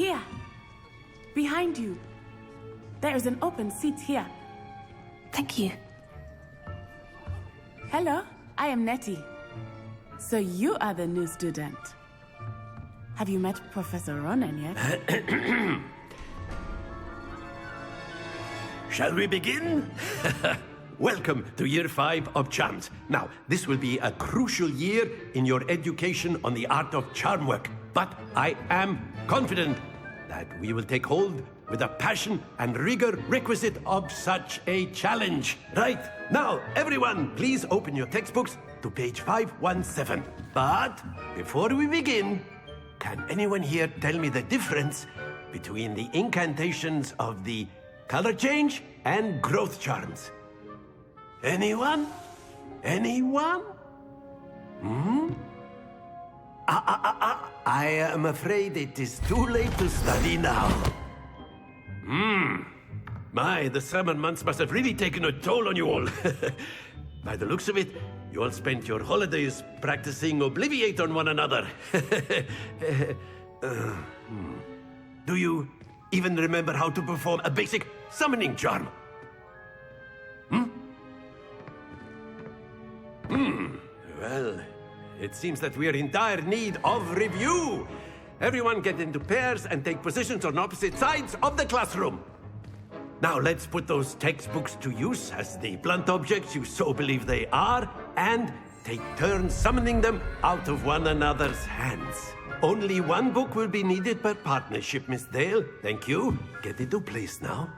Here. Behind you. There is an open seat here. Thank you. Hello, I am Nettie. So you are the new student. Have you met Professor Ronan yet? Shall we begin? Welcome to Year 5 of Charms. Now, this will be a crucial year in your education on the art of charm work. But I am confident that we will take hold with the passion and rigor requisite of such a challenge. Right, now, everyone, please open your textbooks to page 517. But before we begin, can anyone here tell me the difference between the incantations of the color change and growth charms? Anyone? Anyone? I am afraid it is too late to study now. My, the summer months must have really taken a toll on you all. By the looks of it, you all spent your holidays practicing Obliviate on one another. Do you even remember how to perform a basic summoning charm? Well, it seems that we are in dire need of review. Everyone get into pairs and take positions on opposite sides of the classroom. Now let's put those textbooks to use as the blunt objects you so believe they are, and take turns summoning them out of one another's hands. Only one book will be needed per partnership, Miss Dale. Thank you. Get into place now.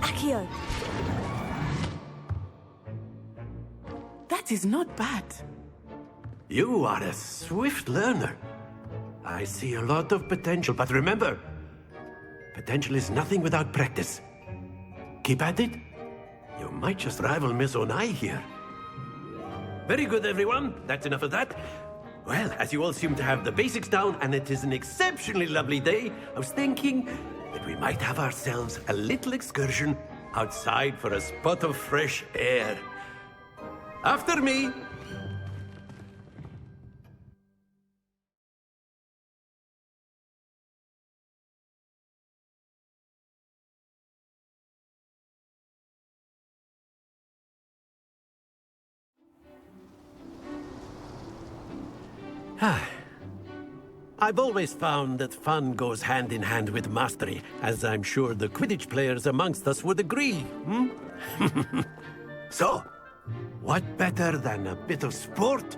Akio. That is not bad. You are a swift learner. I see a lot of potential, but remember, potential is nothing without practice. Keep at it. You might just rival Miss Onai here. Very good, everyone. That's enough of that. Well, as you all seem to have the basics down, and it is an exceptionally lovely day, I was thinking that we might have ourselves a little excursion outside for a spot of fresh air. After me. I've always found that fun goes hand in hand with mastery, as I'm sure the Quidditch players amongst us would agree. So, what better than a bit of sport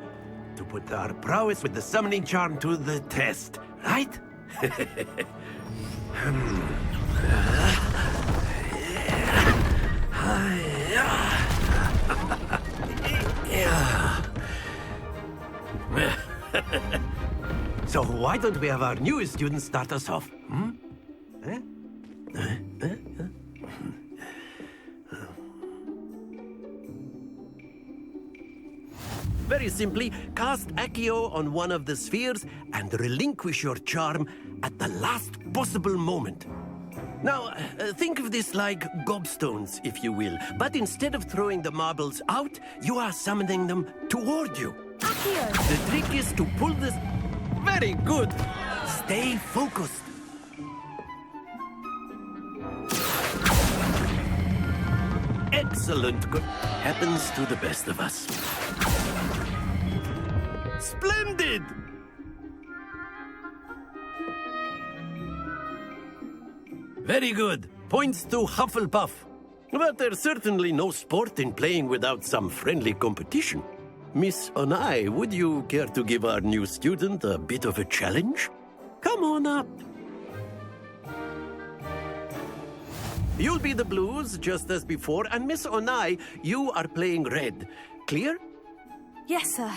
to put our prowess with the summoning charm to the test, right? So why don't we have our newest student start us off? Very simply, cast Accio on one of the spheres and relinquish your charm at the last possible moment. Now, think of this like gobstones, if you will. But instead of throwing the marbles out, you are summoning them toward you. Akio! The trick is to pull this... Very good! Stay focused. Excellent. Happens to the best of us. Splendid! Very good. Points to Hufflepuff. But there's certainly no sport in playing without some friendly competition. Miss Onai, would you care to give our new student a bit of a challenge? Come on up. You'll be the blues, just as before, and Miss Onai, you are playing red. Clear? Yes, sir.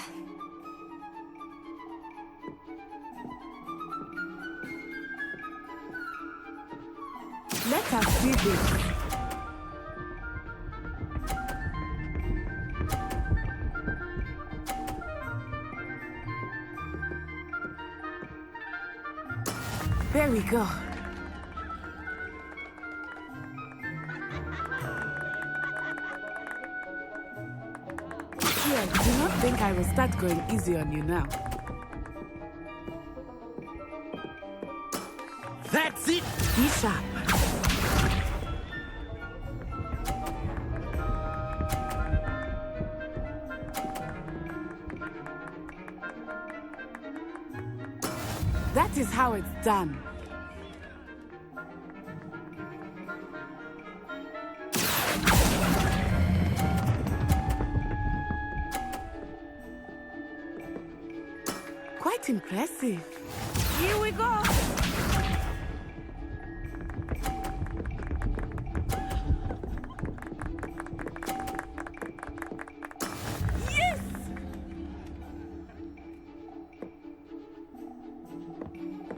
Let us do this. we go. Here, do not think I will start going easy on you now. That's it! Be sharp. That is how it's done. Quite impressive. Here we go. Yes!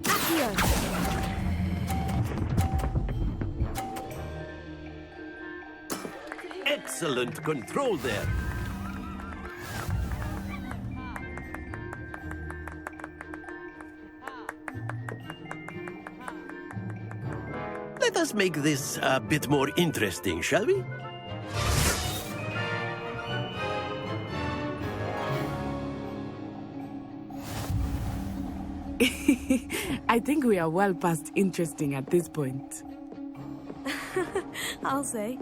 Accio. Excellent control there. Let us make this a bit more interesting, shall we? I think we are well past interesting at this point. I'll say.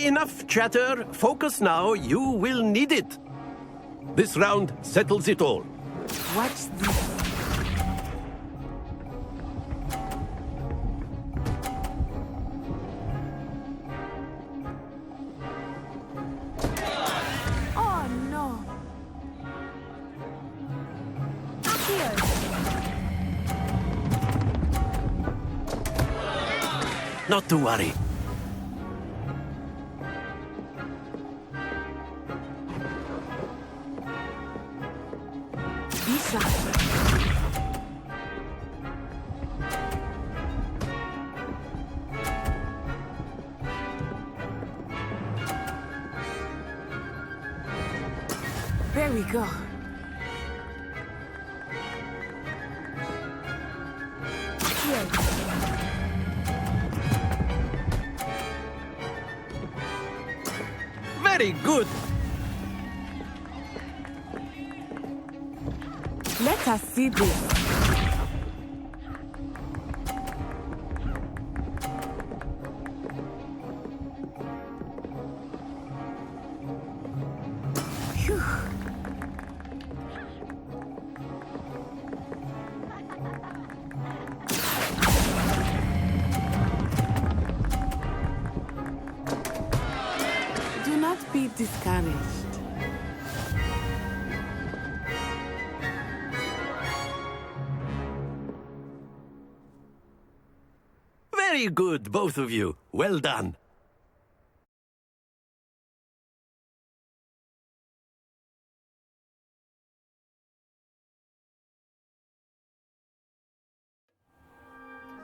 Enough chatter. Focus now. You will need it. This round settles it all. Watch this. Oh no. Accio. Not to worry. Be sharp. There we go. Accio. Very good. Let us see this. Phew. Do not be discouraged. Very good, both of you. Well done.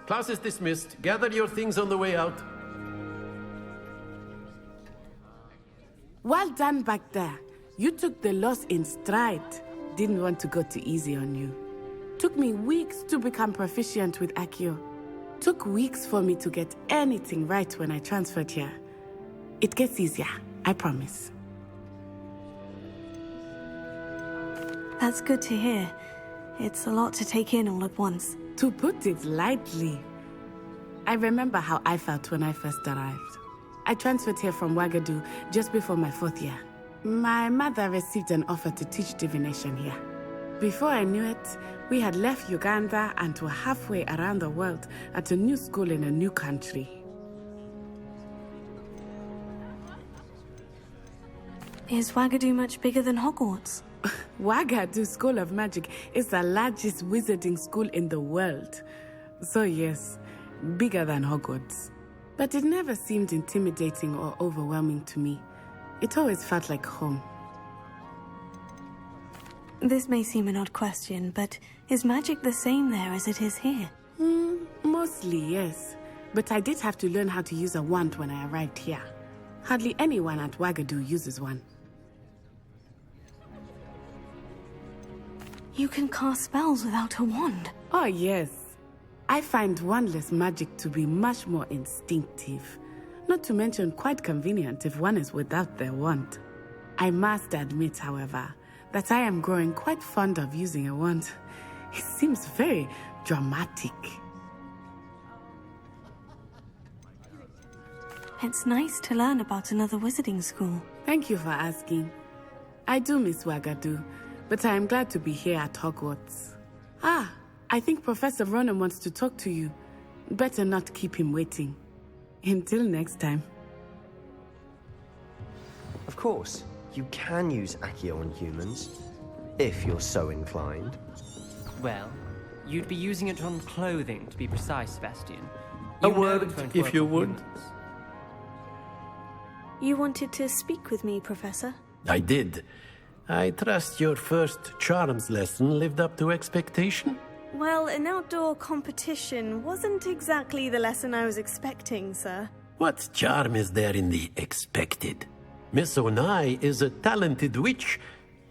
Class is dismissed. Gather your things on the way out. Well done back there. You took the loss in stride. Didn't want to go too easy on you. Took me weeks to become proficient with Accio. Took weeks for me to get anything right when I transferred here. It gets easier, I promise. That's good to hear. It's a lot to take in all at once. To put it lightly, I remember how I felt when I first arrived. I transferred here from Ouagadougou just before my 4th year. My mother received an offer to teach divination here. Before I knew it, we had left Uganda and were halfway around the world at a new school in a new country. Is Ouagadougou much bigger than Hogwarts? Ouagadougou School of Magic is the largest wizarding school in the world. So yes, bigger than Hogwarts. But it never seemed intimidating or overwhelming to me. It always felt like home. This may seem an odd question, but is magic the same there as it is here? Mostly, yes. But I did have to learn how to use a wand when I arrived here. Hardly anyone at Ouagadougou uses one. You can cast spells without a wand. Oh, yes. I find wandless magic to be much more instinctive, not to mention quite convenient if one is without their wand. I must admit, however, that I am growing quite fond of using a wand. It seems very dramatic. It's nice to learn about another wizarding school. Thank you for asking. I do miss Wagadu, but I am glad to be here at Hogwarts. Ah, I think Professor Ronan wants to talk to you. Better not keep him waiting. Until next time. Of course, you can use Accio on humans, if you're so inclined. Well, you'd be using it on clothing, to be precise, Sebastian. A You know word, it won't if work you on would. humans. You wanted to speak with me, Professor? I did. I trust your first charms lesson lived up to expectation? Well, an outdoor competition wasn't exactly the lesson I was expecting, sir. What charm is there in the expected? Miss Onai is a talented witch.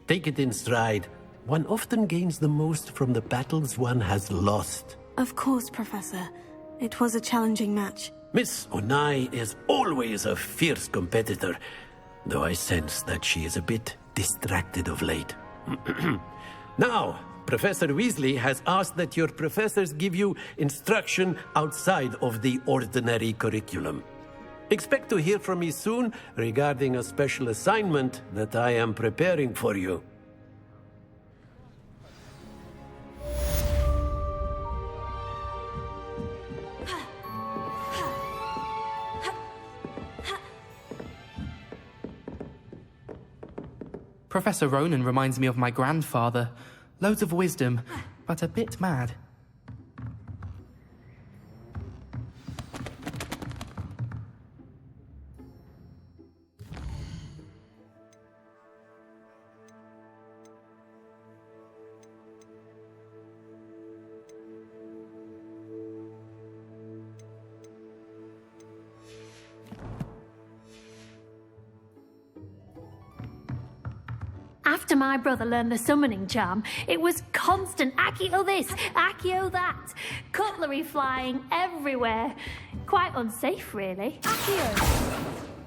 Take it in stride. One often gains the most from the battles one has lost. Of course, Professor. It was a challenging match. Miss Onai is always a fierce competitor, though I sense that she is a bit distracted of late. Now, Professor Weasley has asked that your professors give you instruction outside of the ordinary curriculum. Expect to hear from me soon regarding a special assignment that I am preparing for you. Professor Ronan reminds me of my grandfather. Loads of wisdom, but a bit mad. After my brother learned the summoning charm, it was constant Accio this, Accio that. Cutlery flying everywhere. Quite unsafe, really. Accio!